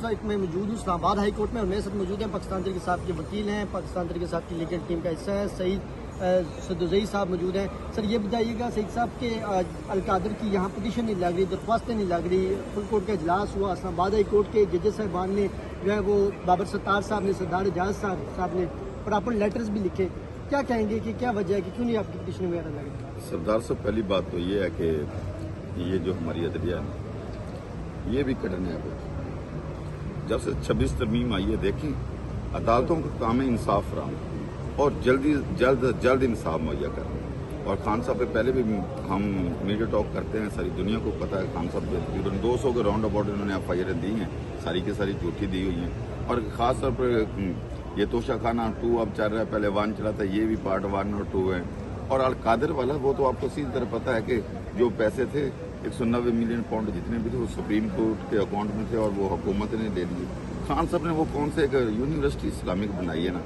वक्त मैं मौजूद हूँ इस्लामाबाद हाई कोर्ट में और मेरे साथ मौजूद हैं पाकिस्तान तहरीक साहब के वकील हैं, पाकिस्तान तहरीक साहब की लीगल टीम का हिस्सा है सईद सदुज़ई साहब मौजूद हैं। सर ये बताइएगा सईद साहब के अलकादर की यहाँ पिटीशन नहीं लग रही, दरख्वास्तें नहीं लग रही, फुल कोर्ट का इजलास हुआ, इस्लामाबाद हाई कोर्ट के जजेस साहबान ने जो है वो बाबर सत्तार साहब ने, सरदार एजाज साहब ने प्रॉपर लेटर्स भी लिखे, क्या कहेंगे कि क्या वजह है कि क्यों नहीं आपकी पिटीशन वगैरह लग रही? सरदार साहब, पहली बात तो ये है कि ये जो हमारी अदलिया है ये भी कटने है। जब से 26 तरमीम आई है, देखें अदालतों का काम है इंसाफ फराहम और जल्द इंसाफ मुहैया करना। और खान साहब पे पहले भी हम मीडिया टॉक करते हैं, सारी दुनिया को पता है खान साहब तकरीबन 200 के राउंड अबाउट इन्होंने FIR दी हैं, सारी की सारी झूठी दी हुई हैं। और ख़ास तौर पर ये तोशा खाना 2 अब चल रहा है, पहले 1 चला था, ये भी पार्ट 1 और 2 है। और अलकादर वाला वो तो आपको सीधी तरह पता है कि जो पैसे थे 190 मिलियन पाउंड जितने भी थे वो सुप्रीम कोर्ट के अकाउंट में थे और वो हुकूमत ने ले लिए। खान साहब ने वो कौन से एक यूनिवर्सिटी इस्लामिक बनाई है ना,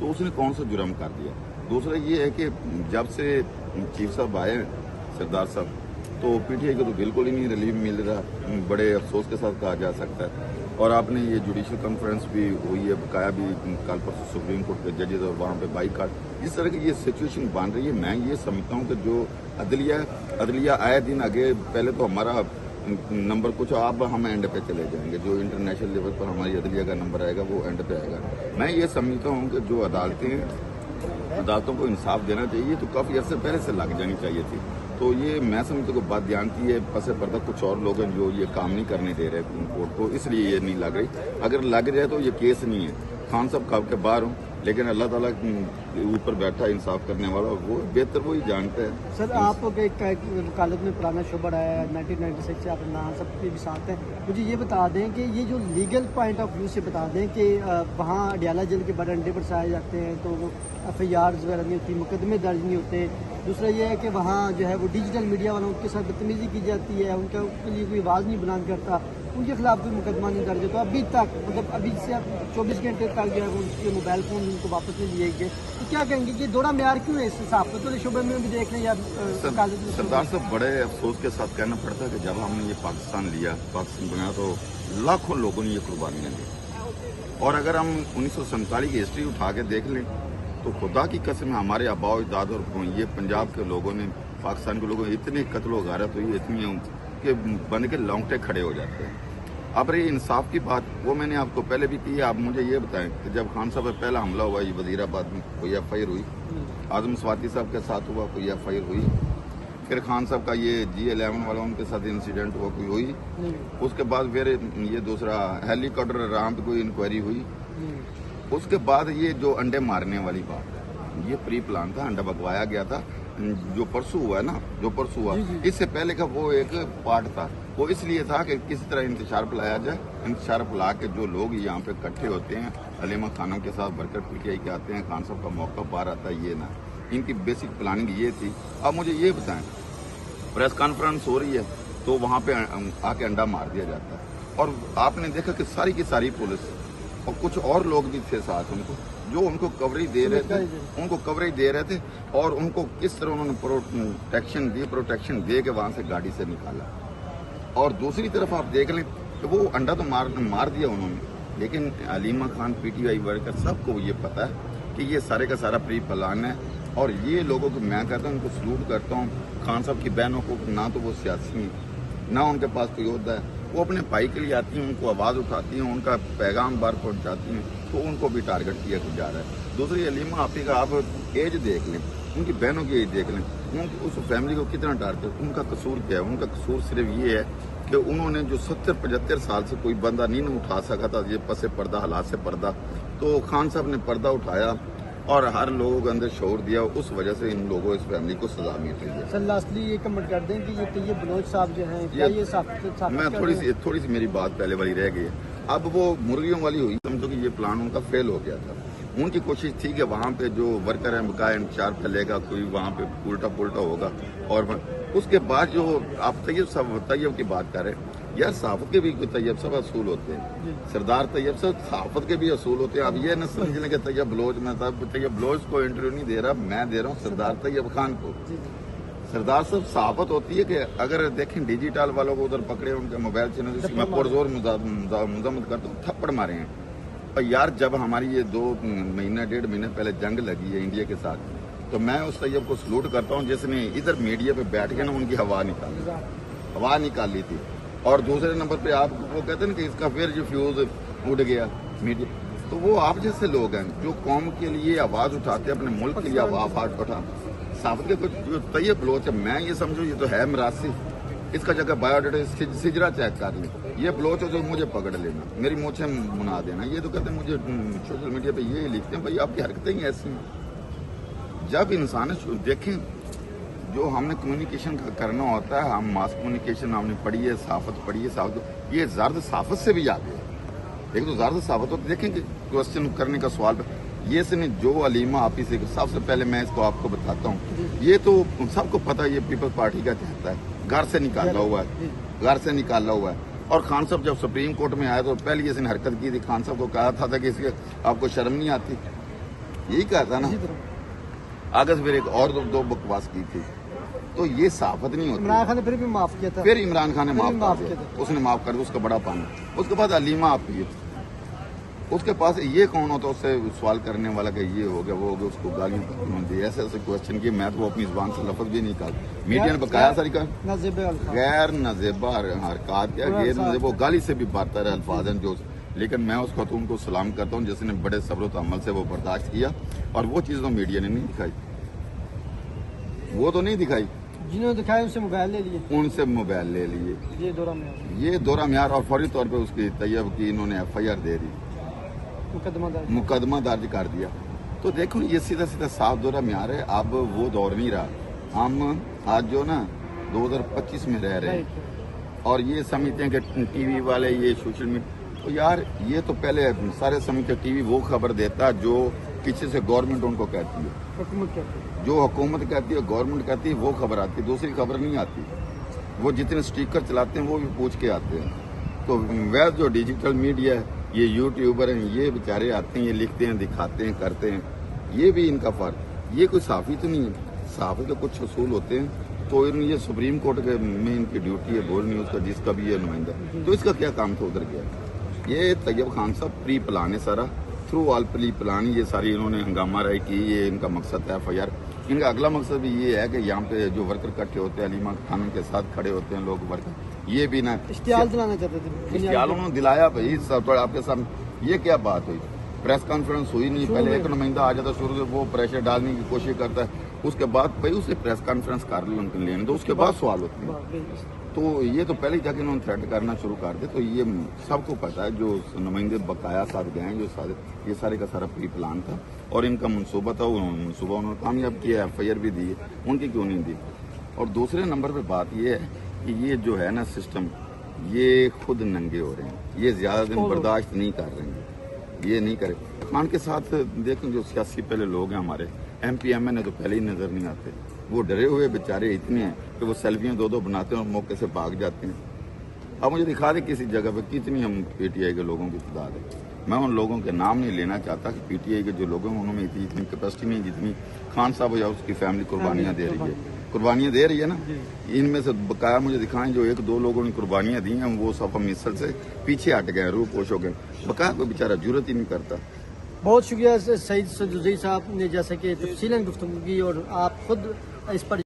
तो उसने कौन सा जुर्म कर दिया। दूसरा ये है कि जब से चीफ साहब आए सरदार साहब, तो PTI को तो बिल्कुल ही नहीं रिलीफ मिल रहा, बड़े अफसोस के साथ कहा जा सकता है। और आपने ये जुडिशल कॉन्फ्रेंस भी हुई है, बकाया भी कल परसों सुप्रीम कोर्ट के जजेस और वहाँ पे बाईकाट, इस तरह की ये सिचुएशन बन रही है। मैं ये समझता हूँ कि जो अदलिया आए दिन आगे, पहले तो हमारा नंबर कुछ अब हम एंड पे चले जाएंगे, जो इंटरनेशनल लेवल पर हमारी अदलिया का नंबर आएगा वो एंड पे आएगा। मैं ये समझता हूँ कि जो अदालतों को इंसाफ देना चाहिए तो काफ़ी अर्से पहले से लग जानी चाहिए थी। तो ये मैं समझता हूँ बात ध्यान की है, पसे पर्दा कुछ और लोग हैं जो ये काम नहीं करने दे रहे कोर्ट को, इसलिए ये नहीं लग रही। अगर लग जाए तो ये केस नहीं है। खान साहब कब के बाहर हूँ, लेकिन अल्लाह ताला ऊपर बैठा इंसाफ करने वाला, वो बेहतर वही जानता है। सर आप वकालत में पुराना शोबा रहा है, 1996 से आप नाम सब के भी साथ हैं, मुझे ये बता दें कि ये जो लीगल पॉइंट ऑफ व्यू से बता दें कि वहाँ अडियाला जेल के बड़े अंडे बरसाए जाते हैं तो वो FIRs वगैरह नहीं होती, मुकदमे दर्ज नहीं होते। दूसरा ये है कि वहाँ जो है वो डिजिटल मीडिया वालों के साथ बदतमीजी की जाती है, उनके लिए कोई आवाज़ नहीं बुलंद करता, उनके खिलाफ कोई मुकदमा नहीं दर्ज होता। अभी तक मतलब अभी से 24 घंटे तक जो है वो उनके मोबाइल फ़ोन उनको वापस नहीं लिए गए। तो क्या कहेंगे कि दोहरा म्यार क्यों है इस हिसाब पर? तो शोबे में भी देख लें या सरदार साहब, बड़े अफसोस के साथ कहना पड़ता है कि जब हमने ये पाकिस्तान लिया, पाकिस्तान बनाया, तो लाखों लोगों ने ये कुर्बानियाँ दी। और अगर हम 1947 की हिस्ट्री उठा के देख लें तो खुदा की कसम हमारे आबाओ अजदाद और ये पंजाब के लोगों ने, पाकिस्तान के लोगों ने इतने कत्ल व गारत हुई, इतनी कि बन के लौंगटे खड़े हो जाते हैं। अब रही इंसाफ की बात, वो मैंने आपको पहले भी की है। आप मुझे ये बताएं कि जब खान साहब पर पहला हमला हुआ ये वजीराबाद में, कोई FIR हुई? आजम स्वाति साहब के साथ हुआ, कोई FIR हुई? फिर खान साहब का ये G11 वाला उनके साथ इंसिडेंट हुआ, कोई हुई? उसके बाद फिर ये दूसरा हेलीकॉप्टर राम पे कोई इंक्वायरी हुई? उसके बाद ये जो अंडे मारने वाली बात है, ये प्री प्लान था, अंडा बगवाया गया था। जो परसों हुआ है ना, जो परसों हुआ, इससे पहले का वो एक पार्ट था। वो इसलिए था कि किसी तरह इंतशार फैलाया जाए, इंतशार फैला के जो लोग यहाँ पे इकट्ठे होते हैं, अलीमा खानों के साथ वर्कर PTI के आते हैं, खान साहब का मौका बाहर आता है, ये ना, इनकी बेसिक प्लानिंग ये थी। अब मुझे ये बताएं, प्रेस कॉन्फ्रेंस हो रही है तो वहाँ पे आके अंडा मार दिया जाता है, और आपने देखा कि सारी की सारी पुलिस और कुछ और लोग भी थे साथ उनको, जो उनको कवरेज दे रहे थे, और उनको किस तरह उन्होंने प्रोटेक्शन दे के वहाँ से गाड़ी से निकाला। और दूसरी तरफ आप देख लें कि वो अंडा तो मार दिया उन्होंने, लेकिन अलीमा खान PTI वर्कर सबको ये पता है कि ये सारे का सारा प्री प्लान है। और ये लोगों को मैं कहता हूँ, उनको सलूट करता हूँ। खान साहब की बहनों को ना तो वो सियासी हैं, ना उनके पास कोई होता है, वो अपने भाई के लिए आती हैं, उनको आवाज़ उठाती हैं, उनका पैगाम बार पहुंचाती हैं, तो उनको भी टारगेट किया जा रहा है। दूसरी अलीमा आपी का आप एज देख लें, उनकी बहनों की एज देख लें, उनकी उस फैमिली को कितना टारगेट, उनका कसूर क्या है? उनका कसूर सिर्फ ये है कि उन्होंने जो 70-75 साल से कोई बंदा नहीं उठा सका था ये पसे पर्दा, हालात से पर्दा, तो खान साहब ने पर्दा उठाया और हर लोगों के अंदर शोर दिया, उस वजह से इन लोगों, इस फैमिली को सजा मिल रही है। सर लास्टली ये कमेंट कर दें कि ये तैयब बलोच साहब जो हैं, क्या ये मैं थोड़ी सी मेरी बात पहले वाली रह गई है। अब वो मुर्गियों वाली हुई, समझो कि ये प्लान उनका फेल हो गया था। उनकी कोशिश थी कि वहाँ पे जो वर्कर हैं बकाया इंतजार फैलेगा, कोई वहाँ पे उल्टा पुल्टा होगा। और उसके बाद जो आप तैयब की बात कर रहे हैं, यार सहाफत के भी तैयब सब असूल होते हैं, सरदार तैयब सब सहाफत के भी असूल होते हैं। अब ये न समझ लें कि तैयब बलोच में था, तैयब बलोच को इंटरव्यू नहीं दे रहा, मैं दे रहा हूँ सरदार तैयब खान को। सरदार साहब सहाफत होती है कि अगर देखें डिजिटल वालों को उधर पकड़े उनके मोबाइल चैनल से मैं पुरजोर मुजामत करता हूँ, थप्पड़ मारे हैं। और यार जब हमारी ये 2 महीना 1.5 महीने पहले जंग लगी है इंडिया के साथ, तो मैं उस तैयब को सलूट करता हूँ जिसने इधर मीडिया पे बैठ के ना उनकी हवा निकाल ली थी। और दूसरे नंबर पे आप वो कहते हैं ना कि इसका फिर जो फ्यूज उड़ गया मीडिया, तो वो आप जैसे लोग हैं जो कौम के लिए आवाज उठाते हैं, अपने मुल्क के लिए आवाज उठाते। साफत के कुछ जो तैयब बलोच है, मैं ये समझू ये तो है मरासी, इसका जगह बायोडाटा सिजरा चेक कर ले, ये बलोच हो जो मुझे पकड़ लेना, मेरी मोछें मुना देना। ये तो कहते हैं मुझे सोशल मीडिया पे ये लिखते हैं, भाई आपकी हरकतें ही ऐसी हैं। जब इंसान देखें जो हमने कम्युनिकेशन करना होता है, हम मास कम्युनिकेशन हमने पढ़ी है, साफत पढ़ी है, साफत ये ज़र्द साफत से भी आगे है। एक तो ज़र्द साफत हो, देखें कि क्वेश्चन करने का सवाल ये से नहीं जो अलीमा आप ही से, सबसे पहले मैं इसको आपको बताता हूँ, ये तो सबको पता है ये पीपल्स पार्टी का चाहता है, घर से निकाला हुआ है, घर से निकाला हुआ है। और खान साहब जब सुप्रीम कोर्ट में आए तो पहले इसने हरकत की थी, खान साहब को कहा था कि इसके आपको शर्म नहीं आती, यही कहा था ना। आगे से फिर एक और 2 बकवास की थी, तो ये साफत नहीं होती। इमरान खान ने फिर भी माफ किया था, फिर इमरान खान ने माफ किया था, उसने माफ कर उसका बड़ा पाना। उसके बाद अलीमा आप ये, उसके पास ये कौन होता उससे सवाल करने वाला कि ये हो गया वो हो गया, उसको गालियां दी, ऐसे ऐसे क्वेश्चन किए, मैं तो वो अपनी जुबान से लफ्ज भी नहीं निकाल। मीडिया ने बकाया तरीका गैर नजेबा हरकत क्या, गैर नजेबा गाली से भी बरतर अल्फाज हैं जो, लेकिन मैं उस खातून को सलाम करता हूँ जिसने बड़े सब्र तहम्मुल से वो बर्दाश्त किया। और वो चीज़ तो मीडिया ने नहीं दिखाई, वो तो नहीं दिखाई, जिन्होंने दिखाया उनसे मोबाइल ले लिए, उनसे मोबाइल ले लिए। ये दौरा म्यार और फौरी तौर पे उसकी तैयब की इन्होंने FIR दे दी, मुकदमा दर्ज कर दिया। तो देखो ये सीधा सीधा साफ दौरा म्यार है। अब वो दौर नहीं रहा, हम आज जो ना 2025 में रह रहे हैं और ये समझते हैं कि टीवी वाले ये सोशल मीडिया, तो यार ये तो पहले सारे समझते टीवी वो खबर देता जो पीछे से गवर्नमेंट उनको कहती है, जो हुकूमत कहती है गवर्नमेंट कहती है वो खबर आती है, दूसरी खबर नहीं आती। वो जितने स्टिकर चलाते हैं वो भी पूछ के आते हैं। तो वह जो डिजिटल मीडिया है, ये यूट्यूबर हैं, ये बेचारे आते हैं, ये लिखते हैं, दिखाते हैं, करते हैं, ये भी इनका फर्क। ये कोई साफी तो नहीं है, साफी के कुछ असूल होते हैं। तो ये सुप्रीम कोर्ट के में इनकी ड्यूटी है बोल न्यूज़ का, जिसका भी ये नुमाइंदा, तो इसका क्या काम था उधर गया। ये तैयब खान साहब प्री प्लान है सारा, थ्रू ऑल प्री प्लान, ये सारी इन्होंने हंगामा राय की, ये इनका मकसद है FIR। इनका अगला मकसद भी ये है कि यहाँ पे जो वर्कर इकट्ठे होते हैं, अलीमा खान के साथ खड़े होते हैं लोग वर्कर, ये भी ना इश्तिहाल दिलाना चाहते थे, इश्तिहाल उन्होंने दिलाया भाई सब आपके सामने। ये क्या बात हुई, प्रेस कॉन्फ्रेंस हुई नहीं, पहले एक नुमाइंदा आ जाता शुरू से, वो प्रेशर डालने की कोशिश करता है, उसके बाद भाई उसे प्रेस कॉन्फ्रेंस कर ली उनके लेने दो, उसके बाद सवाल होते हैं। तो ये तो पहले ही जाके उन्होंने थ्रेट करना शुरू कर दे। तो ये सबको पता है, जो नुमाइंदे बकाया साथ गए हैं, जो सारे ये सारे का सारा प्री प्लान था और इनका मनसूबा था, मनसूबा उन्होंने कामयाब किया, FIR भी दी, उनकी क्यों नहीं दी। और दूसरे नंबर पर बात ये है कि ये जो है ना सिस्टम, ये खुद नंगे हो रहे हैं, ये ज्यादा दिन बर्दाश्त नहीं कर रहे हैं, ये नहीं करे। खान के साथ देखें जो सियासी पहले लोग हैं हमारे MP MN तो पहले ही नजर नहीं आते, वो डरे हुए बेचारे इतने हैं कि वो सेल्फियां 2-2 बनाते हैं और मौके से भाग जाते हैं। अब मुझे दिखा दे किसी जगह पे कितनी हम PTI के लोगों की तादाद है। मैं उन लोगों के नाम नहीं लेना चाहता कि PTI के जो लोग हैं उन्होंने इतनी कैपेसिटी नहीं जितनी खान साहब या उसकी फैमिली कुर्बानियां दे रही है ना। इनमें से बकाया मुझे दिखाएं जो 1-2 लोगों ने कुर्बानियां दी हैं, वो सब हम मिसल से पीछे हट गए, रूह पोश हो गए। बकाया कोई बेचारा जरूरत ही नहीं करता। बहुत शुक्रिया सईद सदुज़ई साहब ने जैसे कि तफसीलन गुफ्तगू की और आप खुद इस पर